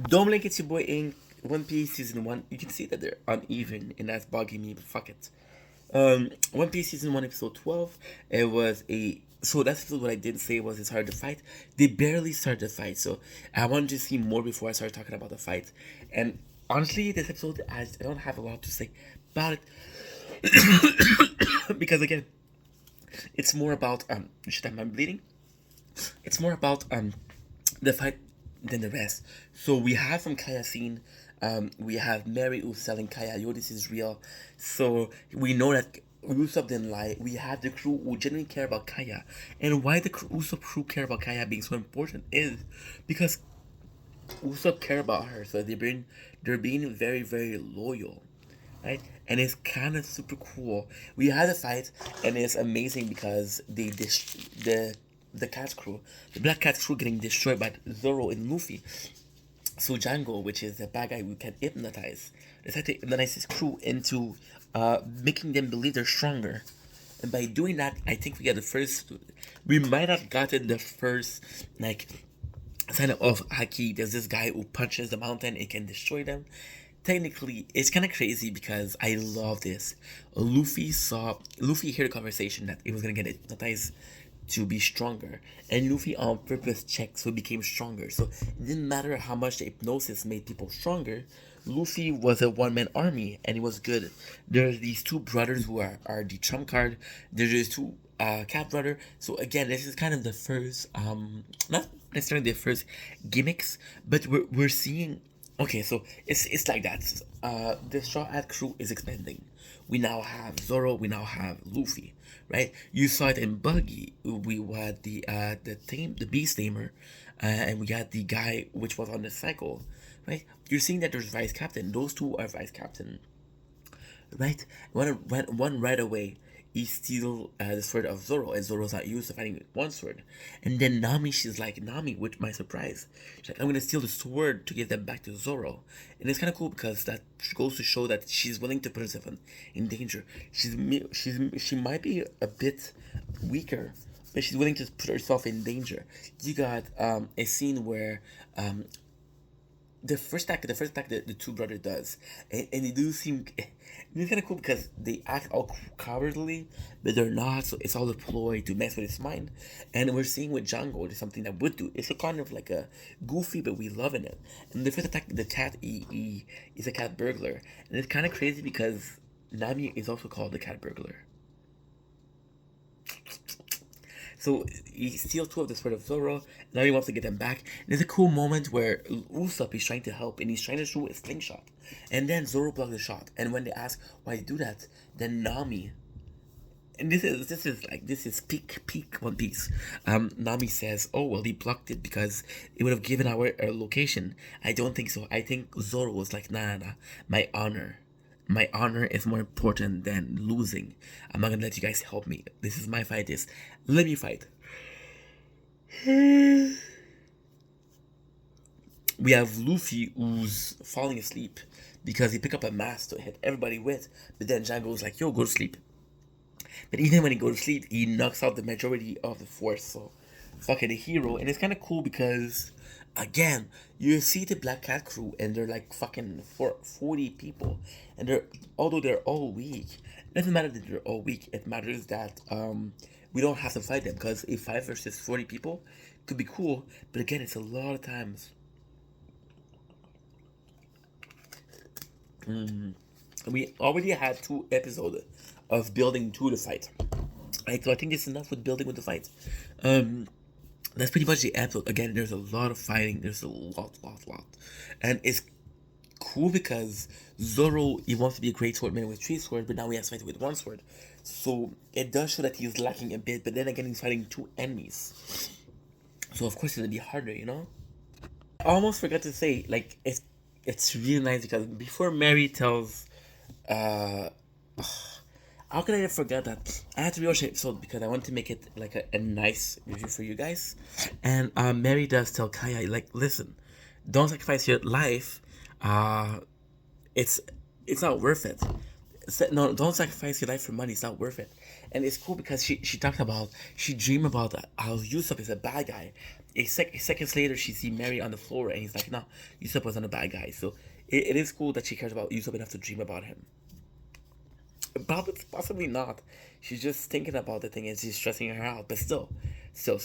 Don't Blink, it's your boy Ink. One Piece season one. You can see that they're uneven, and that's bugging me. But fuck it. One Piece season one, episode 12. It was a so that's what I did say was it's hard to fight. They barely started the fight, so I wanted to see more before I started talking about the fight. And honestly, this episode, I don't have a lot to say about it because again, it's more about shit. I'm bleeding. It's more about the fight than the rest. So we have from Kaya scene, we have Mary who's telling Kaya, yo, this is real. So we know that Usopp didn't lie. We have the crew who genuinely care about Kaya. And why the Usopp crew care about Kaya being so important is because Usopp care about her. So they're being very, very loyal. Right? And it's kind of super cool. We had a fight, and it's amazing because the cat crew, the black cat crew, getting destroyed by Zoro and Luffy. So Django, which is the bad guy who can hypnotize, decided to hypnotize his crew into making them believe they're stronger. And by doing that, I think we got the first. We might have gotten the first like sign of Haki. There's this guy who punches the mountain; it can destroy them. Technically, it's kind of crazy because I love this. Luffy heard a conversation that it was gonna get hypnotized to be stronger, and Luffy on purpose checked so it became stronger. So it didn't matter how much the hypnosis made people stronger. Luffy was a one-man army, and it was good. There's these two brothers who are the trump card. There's these two cat brother. So again, this is kind of the first not necessarily the first gimmicks, but we're seeing. Okay, so it's like that. The Straw Hat crew is expanding. We now have Zoro. We now have Luffy, right? You saw it in Buggy. We had the Beast Tamer, and we got the guy which was on the cycle, right? You're seeing that there's vice captain. Those two are vice captain, right? One right away, he steals the sword of Zoro, and Zoro's not used to fighting with one sword. And then Nami, she's like, Nami, with my surprise, she's like, I'm gonna steal the sword to give them back to Zoro. And it's kind of cool because that goes to show that she's willing to put herself in danger. She might be a bit weaker, but she's willing to put herself in danger. You got a scene where the first attack the two brother does, and they do seem it's kind of cool because they act all cowardly, but they're not. So it's all a ploy to mess with his mind, and we're seeing with Django, there's something that would do. It's a kind of like a goofy, but we loving it. And the first attack, the cat, he is a cat burglar, and it's kind of crazy because Nami is also called the cat burglar. So he steals two of the Sword of Zoro. Now he wants to get them back. And there's a cool moment where Usopp is trying to help and he's trying to shoot a slingshot. And then Zoro blocks the shot. And when they ask why you do that, then Nami, and this is peak One Piece. Nami says, "Oh well, he blocked it because it would have given our location." I don't think so. I think Zoro was like, "Nah, nah, nah. My honor, my honor is more important than losing. I'm not gonna let you guys help me. This is my fight. This, let me fight." We have Luffy who's falling asleep because he picked up a mask to hit everybody with, but then Django's like, "Yo, go to sleep." But even when he goes to sleep, he knocks out the majority of the force. So, fucking a hero. And it's kind of cool because, again, you see the Black Cat crew and they're like fucking 40 people. And although they're all weak, it doesn't matter that they're all weak. It matters that we don't have to fight them because a 5 versus 40 people could be cool. But again, it's a lot of times. We already had 2 episodes of building to the fight. Right, so I think it's enough with building with the fight. Um, that's pretty much the episode. Again, there's a lot of fighting. There's a lot, and it's cool because Zoro he wants to be a great swordman with 3 swords, but now he has to fight with 1 sword. So it does show that he's lacking a bit. But then again, he's fighting 2 enemies, so of course it'll be harder. I almost forgot to say like it's really nice because before Mary tells uh how can I forget that? I had to rewatch the episode because I want to make it like a nice review for you guys. And Mary does tell Kaya, like, listen, don't sacrifice your life. Uh, it's it's not worth it. No, don't sacrifice your life for money. It's not worth it. And it's cool because she talked about, she dreamed about how Yusuf is a bad guy. Seconds later, she see Mary on the floor, and he's like, "No, Yusuf wasn't a bad guy." So it is cool that she cares about Yusuf enough to dream about him. Probably, possibly not. She's just thinking about the thing and she's stressing her out. But still, so.